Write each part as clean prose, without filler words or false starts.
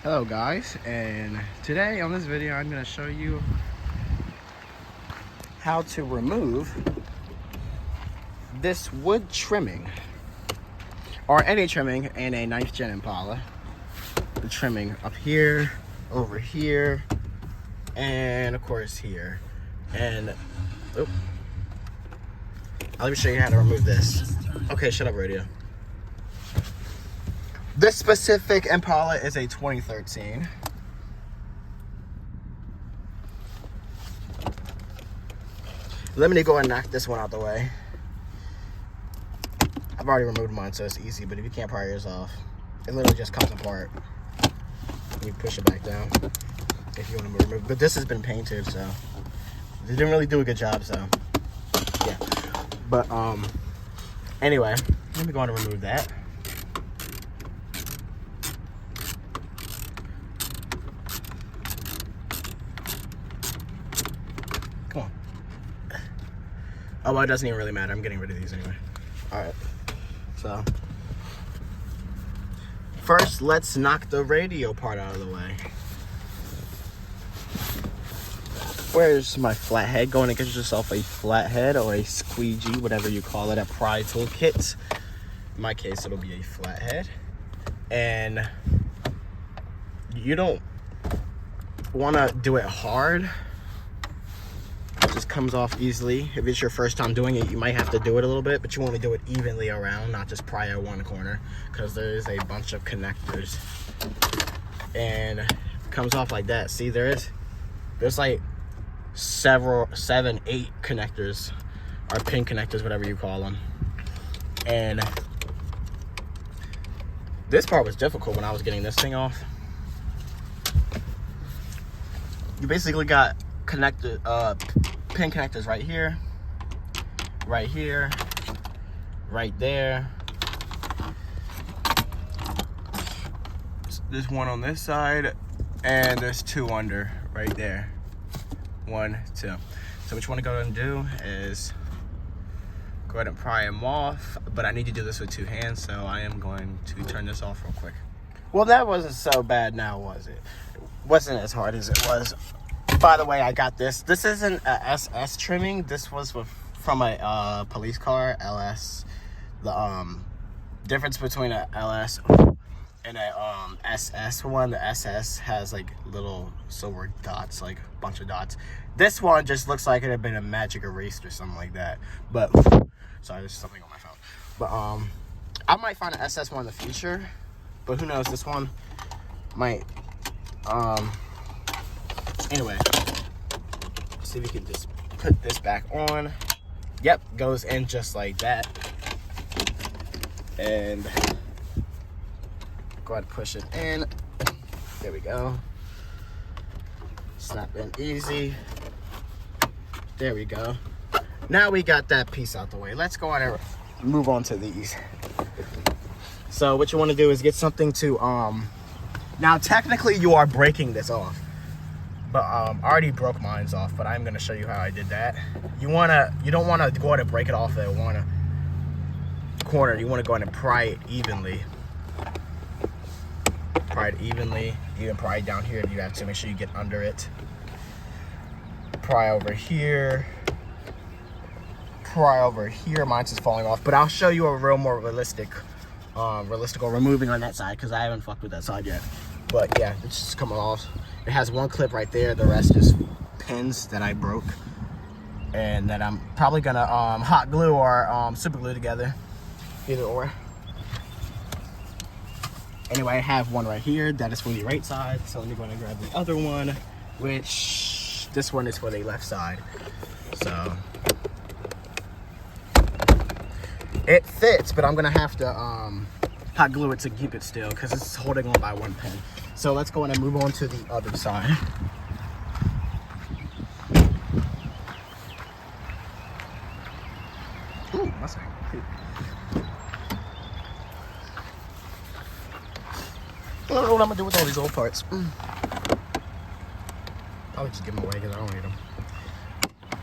Hello guys, and today on this video I'm going to show you how to remove this wood trimming, or any trimming in a 9th gen Impala. The trimming up here, over here, and of course here. And let me show you how to remove this. Okay, shut up radio. This specific Impala is a 2013. Let me go and knock this one out the way. I've already removed mine, so it's easy, but if you can't pry yours off, it literally just comes apart. You push it back down if you want to remove it. But this has been painted, so they didn't really do a good job, so yeah. But anyway, let me go on and remove that. Come on. Oh, well, it doesn't even really matter. I'm getting rid of these anyway. All right. So first, let's knock the radio part out of the way. Where's my flathead? Go in and get yourself a flathead or a squeegee, whatever you call it, a pry toolkit. In my case, it'll be a flathead. And you don't want to do it hard. It just comes off easily. If it's your first time doing it, you might have to do it a little bit, but you want to do it evenly around, not just pry at one corner, because there is a bunch of connectors. And it comes off like that. See, there's like 7, 8 connectors, or pin connectors, whatever you call them. And this part was difficult when I was getting this thing off. You basically got connected pin connectors right here, right there. There's one on this side, and there's 2 under right there. 1, 2. So what you want to go ahead and do is go ahead and pry them off, but I need to do this with 2 hands, so I am going to turn this off real quick. Well, that wasn't so bad now, was it? It wasn't as hard as it was. By the way, I got this. This isn't a SS trimming. This was from a police car, LS. The difference between a LS and a SS one, the SS has like little silver dots, like a bunch of dots. This one just looks like it had been a magic erased or something like that. But sorry, there's something on my phone. But I might find an SS one in the future, but who knows? This one might. Anyway, see if we can just put this back on. Yep, goes in just like that. And go ahead and push it in. There we go. Snap in easy. There we go. Now we got that piece out the way. Let's go on and move on to these. So what you want to do is get something to now technically you are breaking this off. But I already broke mine off, but I'm gonna show you how I did that. You don't wanna go ahead and break it off at one corner. You wanna go ahead and pry it evenly. Pry it evenly. You can pry it down here if you have to. Make sure you get under it. Pry over here. Pry over here. Mine's just falling off, but I'll show you a more realistic removing on that side, because I haven't fucked with that side yet. But yeah, it's just coming off. It has 1 clip right there. The rest is pins that I broke, and that I'm probably gonna hot glue or super glue together, either or. Anyway, I have one right here that is for the right side, so let me go and grab the other one, which this one is for the left side. So it fits, but I'm gonna have to hot glue it to keep it still, because it's holding on by 1 pin. So let's go in and move on to the other side. Ooh, Mustang. I don't know what I'm gonna do with all these old parts. Probably just give them away because I don't need them.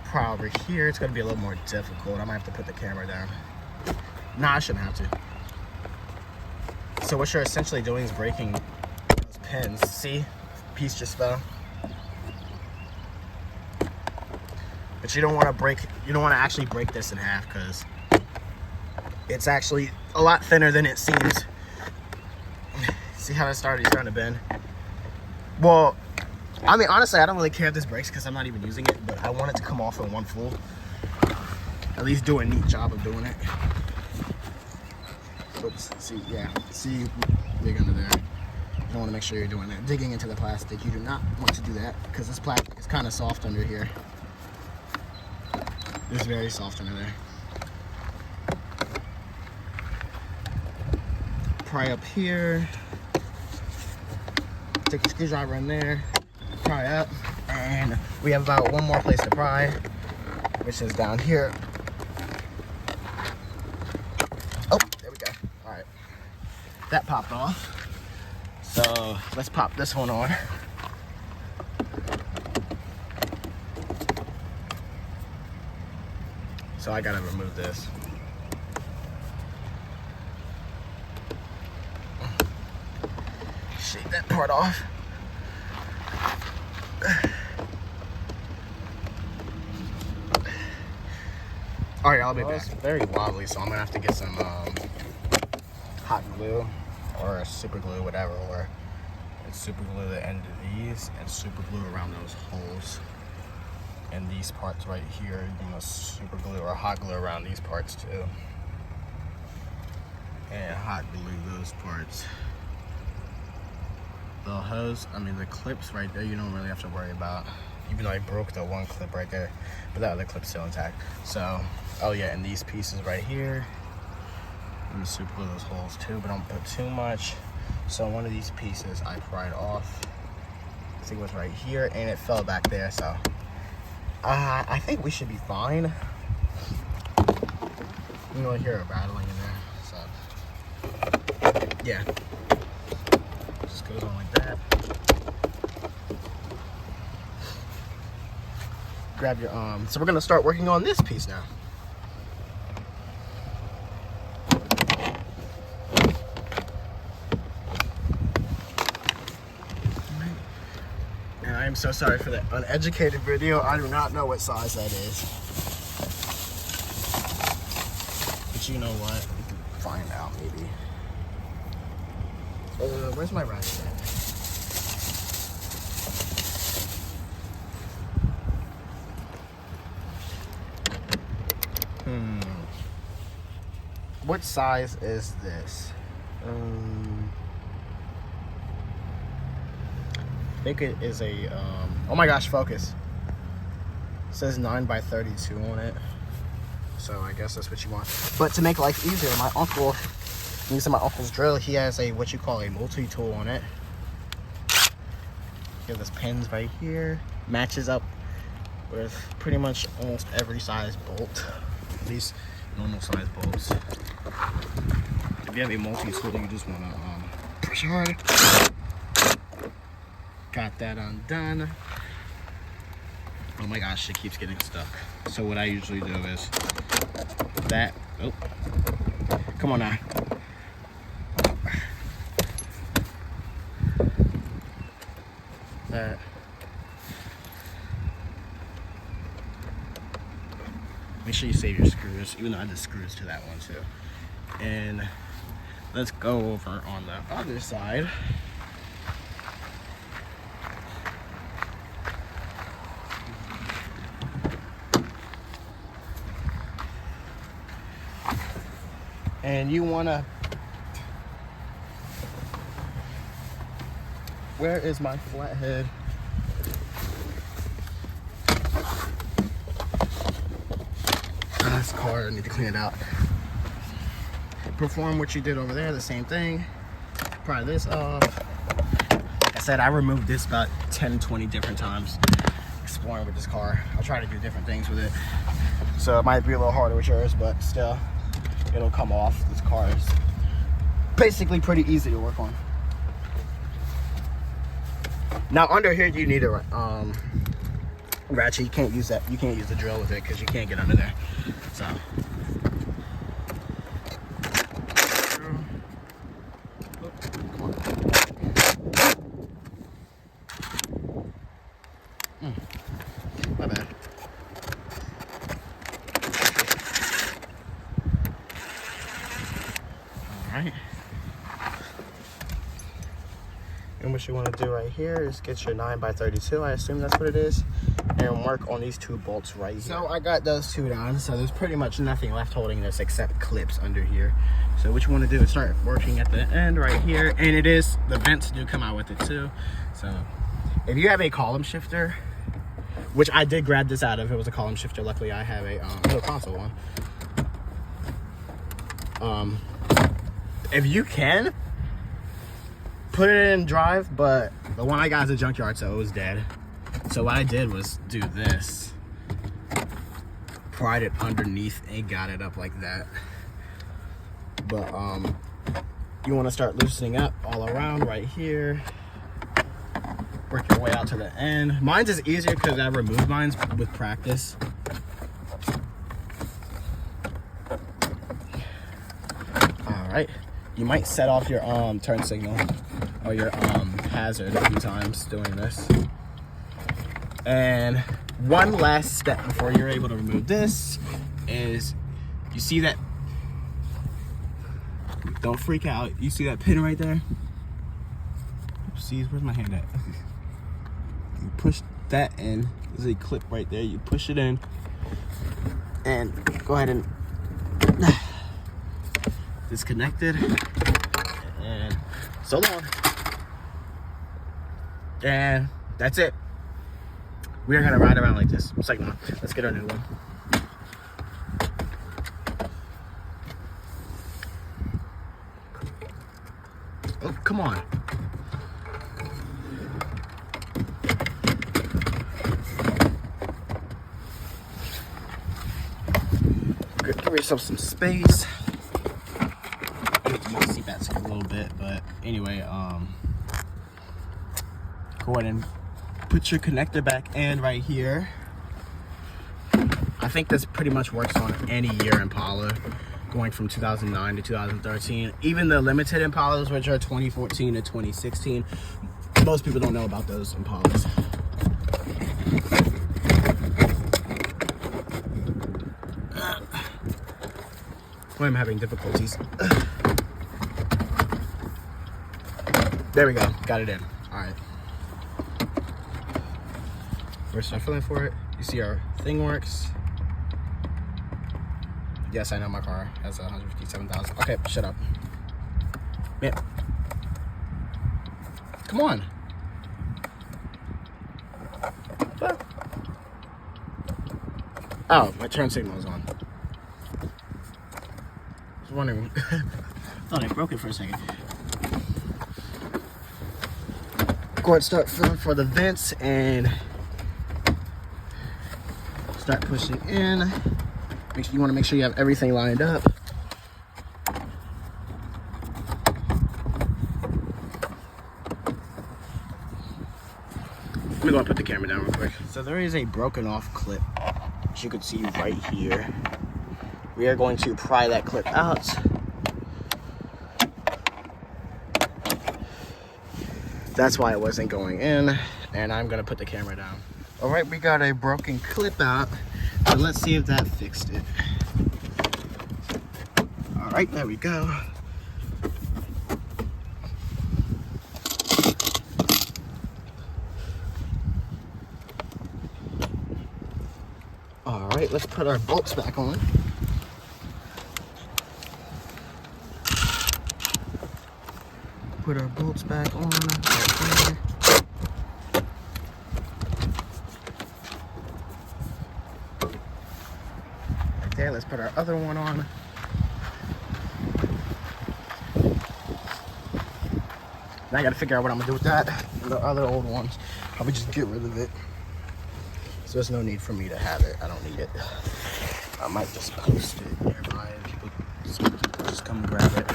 Pry over here, it's gonna be a little more difficult. I might have to put the camera down. Nah, I shouldn't have to. So what you're essentially doing is breaking those pins. See? Piece just fell. But you don't want to actually break this in half because it's actually a lot thinner than it seems. See how it's starting to bend? Well, I mean, honestly, I don't really care if this breaks because I'm not even using it, but I want it to come off in one full. At least do a neat job of doing it. Oops, see, yeah, see, dig under there. You want to make sure you're doing that. Digging into the plastic, you do not want to do that because this plastic is kind of soft under here. It's very soft under there. Pry up here. Take a screwdriver in there. Pry up. And we have about one more place to pry, which is down here. Oh, there we go. All right. That popped off. So let's pop this one on. So I gotta remove this. Shake that part off. All right, I'll be back. It's very wobbly, so I'm gonna have to get some hot glue or super glue, whatever, or super glue the end of these and super glue around those holes. And these parts right here, you know, super glue or hot glue around these parts too. And hot glue those parts. The hose, I mean the clips right there, you don't really have to worry about. Even though I broke the one clip right there, but that other clip's still intact. So, oh yeah, and these pieces right here, I'm gonna super glue those holes too, but don't put too much. So one of these pieces I pried off. I think it was right here, and it fell back there, so. I think we should be fine. You know, hear it rattling in there, so. Yeah. Just goes on like that. Grab your so we're gonna start working on this piece now. And I am so sorry for that uneducated video. I do not know what size that is. But you know what? We can find out maybe. Where's my ratchet at? What size is this? I think it is a, oh my gosh, focus. It says 9 by 32 on it. So I guess that's what you want. But to make life easier, my uncle, using my uncle's drill, he has a, what you call a multi-tool on it. He has this pins right here. Matches up with pretty much almost every size bolt. At least normal size bolts. If you have a multi-tool, you just want to push hard. Got that undone. Oh my gosh, it keeps getting stuck. So what I usually do is that. Oh, come on now. That. Make sure you save your screws, even though I did screws to that one too. And let's go over on the other side. And you wanna, where is my flathead? This car, I need to clean it out. Perform what you did over there, the same thing. Pry this off. Like I said, I removed this about 10, 20 different times exploring with this car. I'll try to do different things with it. So it might be a little harder with yours, but still, it'll come off. This car is basically pretty easy to work on. Now under here, you need a ratchet. You can't use that. You can't use the drill with it because you can't get under there. So. And what you want to do right here is get your 9x32, I assume that's what it is, and work on these 2 bolts right here. So I got those 2 down, so there's pretty much nothing left holding this except clips under here. So what you want to do is start working at the end right here, and it is, the vents do come out with it too. So if you have a column shifter, which I did grab this out of, it was a column shifter. Luckily I have a little console one. If you can, put it in drive, but the one I got is a junkyard, so it was dead. So what I did was do this, pried it underneath and got it up like that. But you want to start loosening up all around right here, work your way out to the end. Mine's is easier because I removed mine with practice. All right, you might set off your turn signal or your hazard a few times doing this. And one last step before you're able to remove this is, you see that, don't freak out, you see that pin right there? See, where's my hand at? You push that in, there's a clip right there, you push it in and go ahead and disconnect it, and so long. And that's it. We are gonna ride around like this. It's like, no, let's get our new one. Oh, come on. Give yourself some space. You can see that's a little bit, but anyway, go ahead and put your connector back in right here. I think this pretty much works on any year Impala, going from 2009 to 2013. Even the limited Impalas, which are 2014 to 2016, most people don't know about those Impalas. I'm having difficulties. There we go, got it in. All right. We're shuffling for it. You see our thing works. Yes, I know my car has 157,000. Okay, shut up. Man. Come on. Oh, my turn signal is on. I was wondering. Thought I broke it for a second. Go ahead and start filling for the vents and start pushing in. You want to make sure you have everything lined up. Let me go and put the camera down real quick. So there is a broken off clip, which you can see right here. We are going to pry that clip out. That's why it wasn't going in, and I'm gonna put the camera down. All right, we got a broken clip out, so let's see if that fixed it. All right, there we go. All right, let's put our bolts back on. Put our bolts back on right there. Right there, let's put our other one on. Now I gotta figure out what I'm gonna do with that. And the other old ones, probably just get rid of it. So there's no need for me to have it. I don't need it. I might just post it nearby and people just come grab it.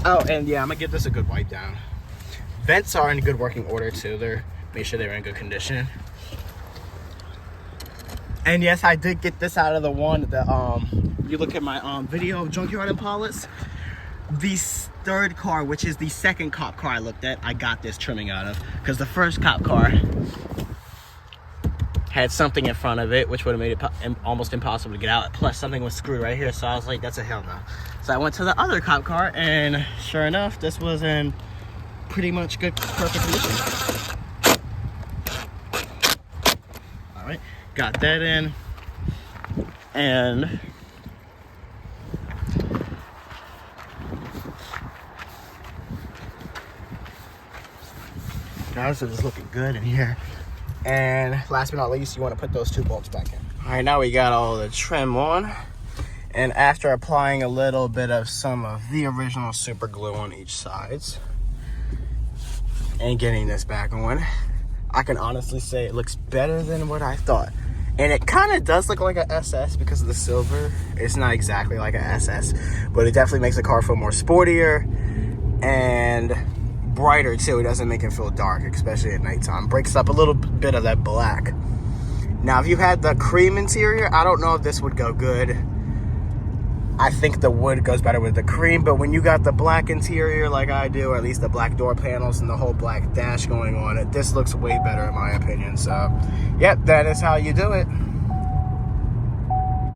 Oh, and yeah, I'm gonna give this a good wipe down. Vents are in good working order too. Make sure they're in good condition. And yes, I did get this out of the one that you look at my video of junkyard Impalas. The third car, which is the second cop car I looked at, I got this trimming out of, because the first cop car had something in front of it, which would have made it almost impossible to get out. Plus, something was screwed right here, so I was like, that's a hell no. So I went to the other cop car, and sure enough, this was in pretty much good, perfect condition. All right, got that in, and guys, so it's looking good in here. And last but not least, you want to put those 2 bolts back in. All right, now we got all the trim on. And after applying a little bit of some of the original super glue on each sides and getting this back on, I can honestly say it looks better than what I thought. And it kind of does look like a SS because of the silver. It's not exactly like a SS, but it definitely makes the car feel more sportier and brighter too. It doesn't make it feel dark, especially at nighttime. Breaks up a little bit of that black. Now, if you had the cream interior, I don't know if this would go good. I think the wood goes better with the cream, but when you got the black interior like I do, or at least the black door panels and the whole black dash going on it, this looks way better in my opinion. So, yep, that is how you do it.